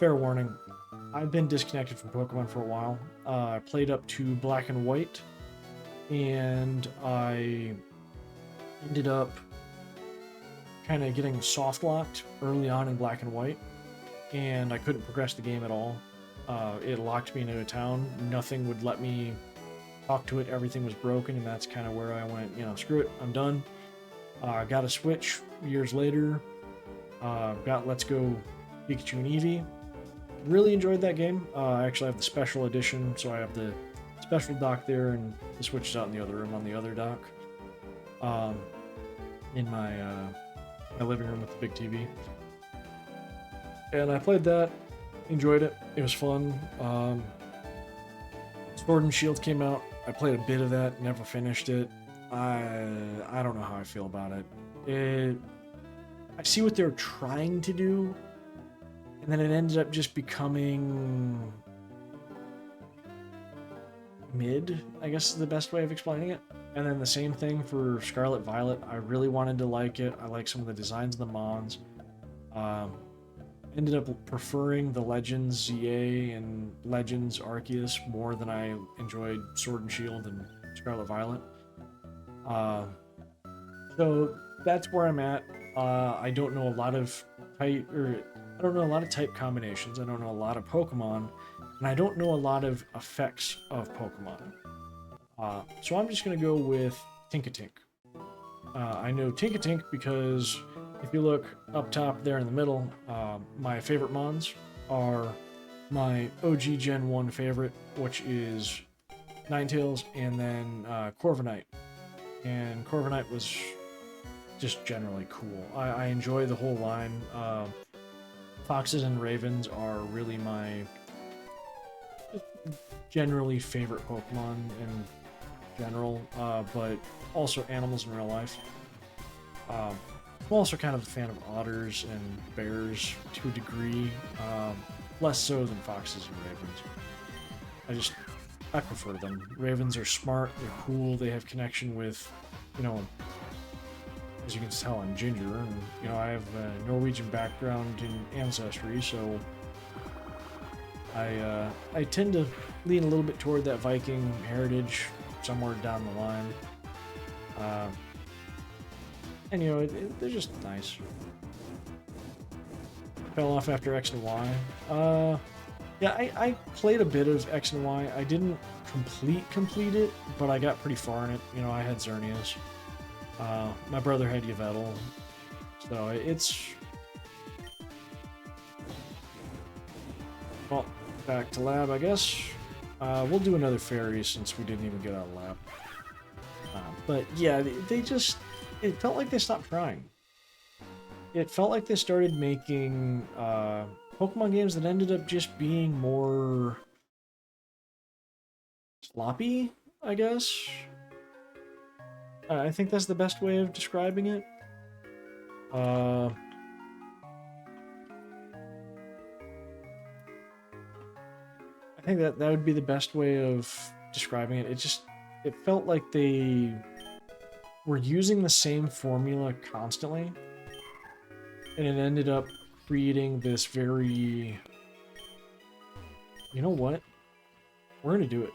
fair warning, I've been disconnected from Pokemon for a while. I played up to Black and White, and I ended up kind of getting soft locked early on in Black and White, and I couldn't progress the game at all. It locked me into a town. Nothing would let me talk to it. Everything was broken, and that's kind of where I went, screw it, I'm done. Got a Switch years later. Got Let's Go Pikachu and Eevee. Really enjoyed that game. I actually have the special edition, so I have the special dock there, and the Switch is out in the other room on the other dock. In my living room with the big TV. And I played that, enjoyed it. It was fun. Sword and Shield came out. I played a bit of that, never finished it. I don't know how I feel about it. I see what they're trying to do, and then it ended up just becoming mid, I guess is the best way of explaining it. And then the same thing for Scarlet Violet. I really wanted to like it. I like some of the designs of the Mons. Ended up preferring the Legends ZA and Legends Arceus more than I enjoyed Sword and Shield and Scarlet Violet. So that's where I'm at. I don't know a lot of type combinations. I don't know a lot of Pokemon, and I don't know a lot of effects of Pokemon. So I'm just gonna go with Tinkatink. I know Tinkatink because if you look up top there in the middle, my favorite Mons are my OG Gen 1 favorite, which is Ninetales, and then Corviknight. And Corviknight was just generally cool. I enjoy the whole line. Foxes and Ravens are really my generally favorite Pokemon in general, but also animals in real life. I'm also kind of a fan of otters and bears to a degree, less so than foxes and ravens. I prefer them. Ravens are smart, they're cool, they have connection with, as you can tell, I'm ginger, and I have a Norwegian background in ancestry, so I tend to lean a little bit toward that Viking heritage somewhere down the line. And they're just nice. Fell off after X and Y. Yeah, I played a bit of X and Y. I didn't complete it, but I got pretty far in it. I had Xerneas. My brother had Yveltal. So it's... Well, back to lab, I guess. We'll do another fairy since we didn't even get out of lab. But yeah, it felt like they stopped trying. It felt like they started making Pokemon games that ended up just being more sloppy, I guess. I think that's the best way of describing it. I think that would be the best way of describing it. It felt like they were using the same formula constantly, and it ended up creating this very... You know what? We're gonna do it.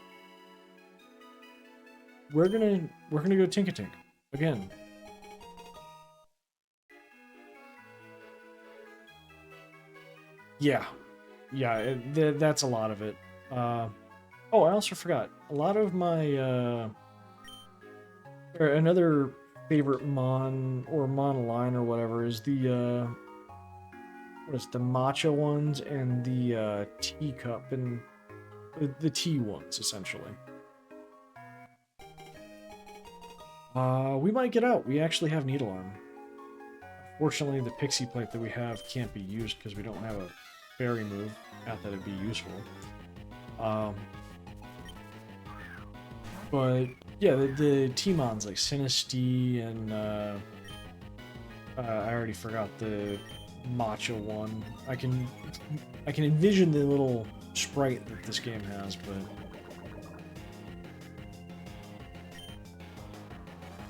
We're gonna go Tinkatink again. Yeah, that's a lot of it. Oh, I also forgot. A lot of my another favorite Mon or Mon-line or whatever is the the matcha ones and the teacup and the tea ones essentially. We might get out. We actually have Needlearm. Fortunately, the Pixie Plate that we have can't be used because we don't have a fairy move. Not that it'd be useful. But yeah, the T-Mons like Sinistea and I already forgot the matcha one. I can envision the little sprite that this game has, but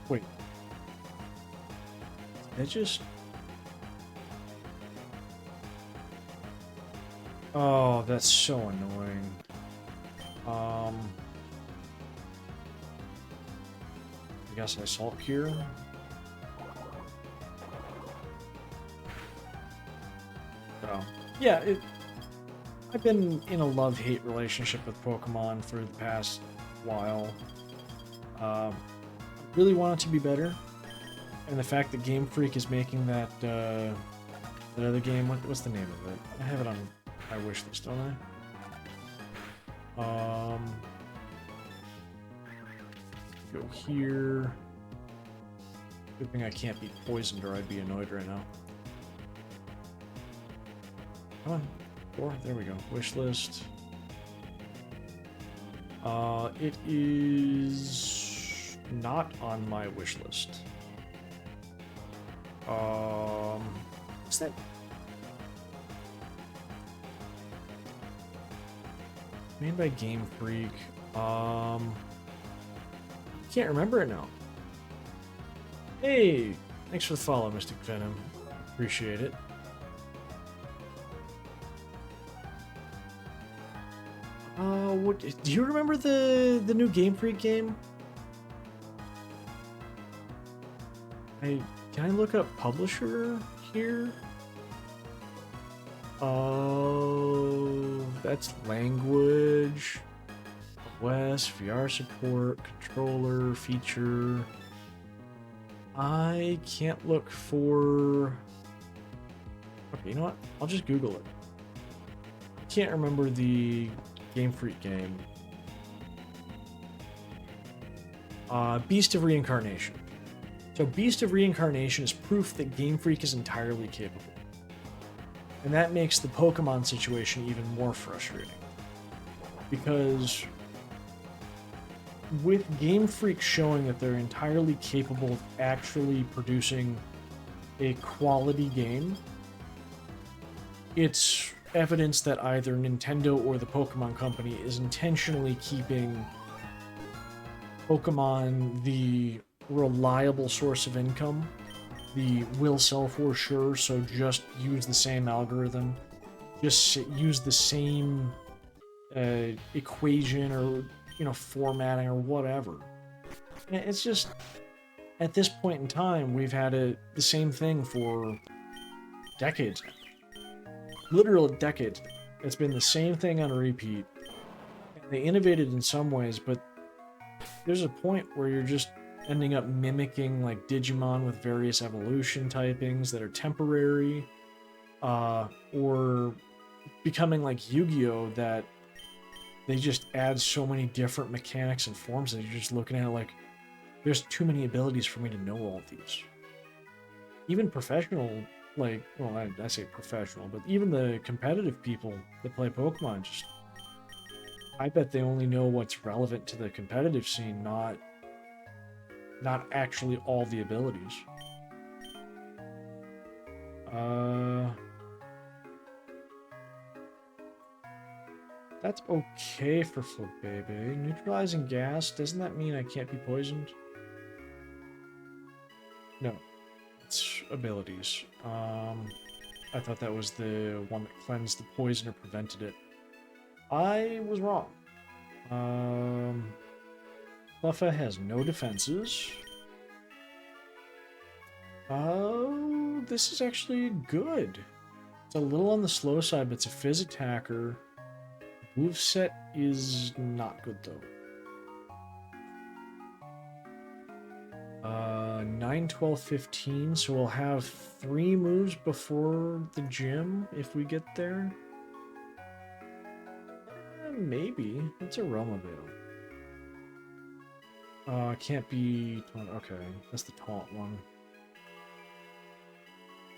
wait, that just... Oh, that's so annoying. I guess I salt here. Oh. Yeah, I've been in a love-hate relationship with Pokemon for the past while. Really want it to be better, and the fact that Game Freak is making that that other game, what's the name of it? I have it on my wish list, don't I? Go here. Good thing I can't be poisoned or I'd be annoyed right now. Come on. 4. There we go. Wish list. It is not on my wish list. What's that? Made by Game Freak. Can't remember it now. Hey, thanks for the follow, Mystic Venom. Appreciate it. What do you remember the new Game Freak game? Can I look up publisher here? Oh, that's language. West, VR support, controller, feature. I can't look for... Okay, you know what? I'll just Google it. I can't remember the Game Freak game. Beast of Reincarnation. So Beast of Reincarnation is proof that Game Freak is entirely capable. And that makes the Pokemon situation even more frustrating. Because with Game Freak showing that they're entirely capable of actually producing a quality game, it's evidence that either Nintendo or the Pokemon Company is intentionally keeping Pokemon the reliable source of income, the will sell for sure, so just use the same algorithm, just use the same equation or, you know, formatting or whatever. It's just, at this point in time, we've had the same thing for decades now. Literal decades. It's been the same thing on repeat. And they innovated in some ways, but there's a point where you're just ending up mimicking like Digimon with various evolution typings that are temporary, or becoming like Yu-Gi-Oh! That they just add so many different mechanics and forms that you're just looking at it like, there's too many abilities for me to know all these. Even professional, like, well, I say professional, but even the competitive people that play Pokemon, just, I bet they only know what's relevant to the competitive scene, not actually all the abilities. That's okay for Flabébé. Neutralizing gas, doesn't that mean I can't be poisoned? No. It's abilities. I thought that was the one that cleansed the poison or prevented it. I was wrong. Cleffa has no defenses. Oh, this is actually good. It's a little on the slow side, but it's a Fizz attacker. Moveset is not good, though. 9, 12, 15, so we'll have 3 moves before the gym if we get there. Maybe. It's a Roma Veil. Can't be... Okay, that's the taunt one.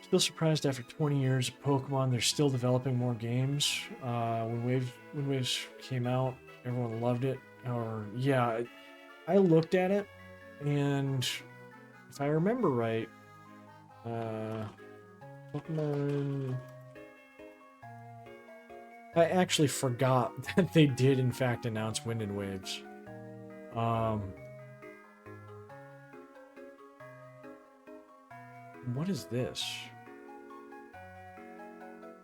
Still surprised after 20 years of Pokemon, they're still developing more games. When Waves came out, everyone loved it. Or, yeah, I looked at it, and if I remember right, Pokemon... I actually forgot that they did, in fact, announce Wind and Waves. What is this?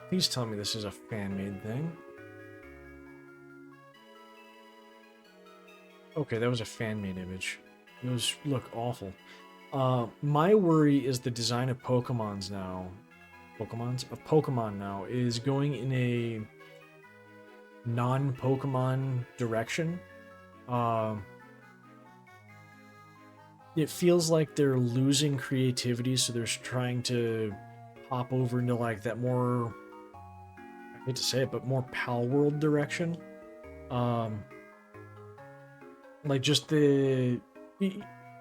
Please tell me this is a fan-made thing. Okay, that was a fan-made image. Those look awful. My worry is the design of Pokemon now is going in a non-Pokemon direction. It feels like they're losing creativity, so they're trying to hop over into like that more, I hate to say it, but more Pal World direction. Like just I don't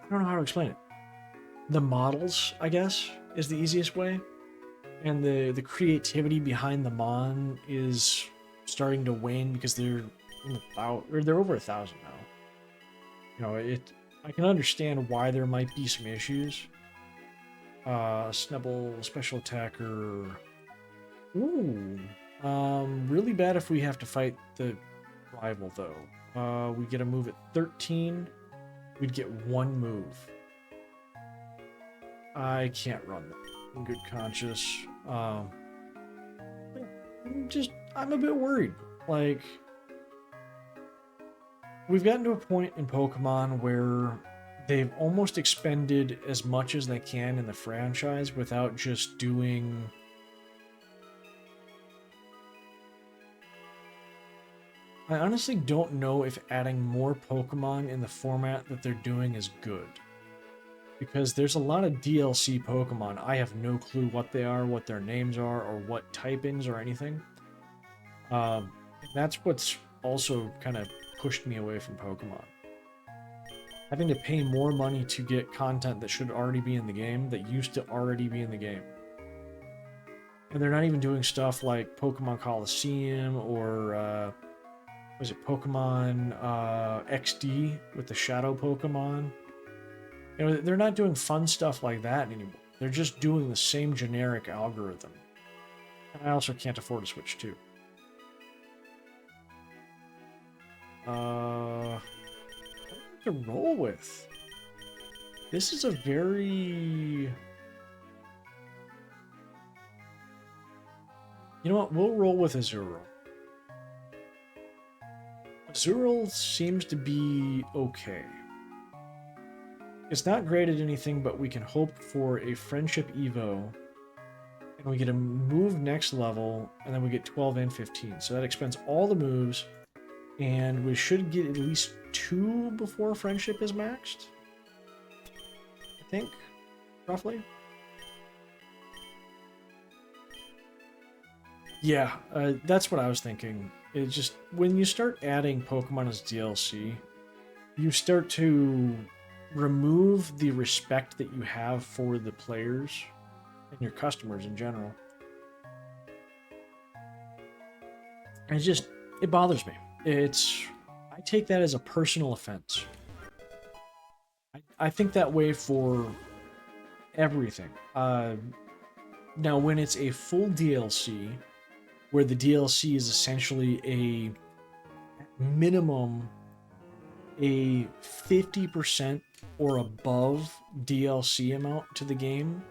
know how to explain it. The models, I guess, is the easiest way. And the creativity behind the Mon is starting to wane because they're they're over 1,000 now. You know, I can understand why there might be some issues. Snubble, special attacker. Ooh. Really bad if we have to fight the rival though. We get a move at 13. We'd get one move. I can't run that in good conscience. I'm a bit worried. Like, we've gotten to a point in Pokemon where they've almost expended as much as they can in the franchise without just doing... I honestly don't know if adding more Pokemon in the format that they're doing is good. Because there's a lot of DLC Pokemon. I have no clue what they are, what their names are, or what typings or anything. That's what's also kind of pushed me away from Pokemon. Having to pay more money to get content that should already be in the game, that used to already be in the game. And they're not even doing stuff like Pokemon Coliseum or, was it Pokemon XD with the Shadow Pokemon? You know, they're not doing fun stuff like that anymore. They're just doing the same generic algorithm. And I also can't afford to Switch 2. What to roll with? This is a very... You know what? We'll roll with Azurill. Azurill seems to be okay. It's not great at anything, but we can hope for a Friendship Evo. And we get a move next level, and then we get 12 and 15. So that expends all the moves, and we should get at least 2 before Friendship is maxed. I think, roughly. Yeah, that's what I was thinking. It just, when you start adding Pokemon as DLC, you start to remove the respect that you have for the players and your customers in general. And it bothers me. I take that as a personal offense. I think that way for everything. Now, when it's a full DLC, where the DLC is essentially a minimum a 50% or above DLC amount to the game,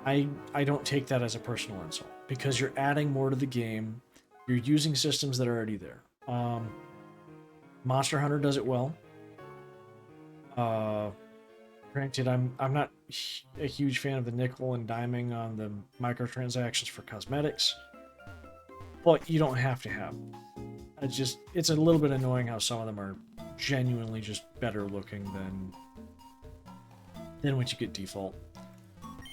I don't take that as a personal insult, because you're adding more to the game, you're using systems that are already there. Monster Hunter does it well. Granted, I'm not a huge fan of the nickel and diming on the microtransactions for cosmetics, but you don't have to have them. It's a little bit annoying how some of them are genuinely just better looking than what you get default.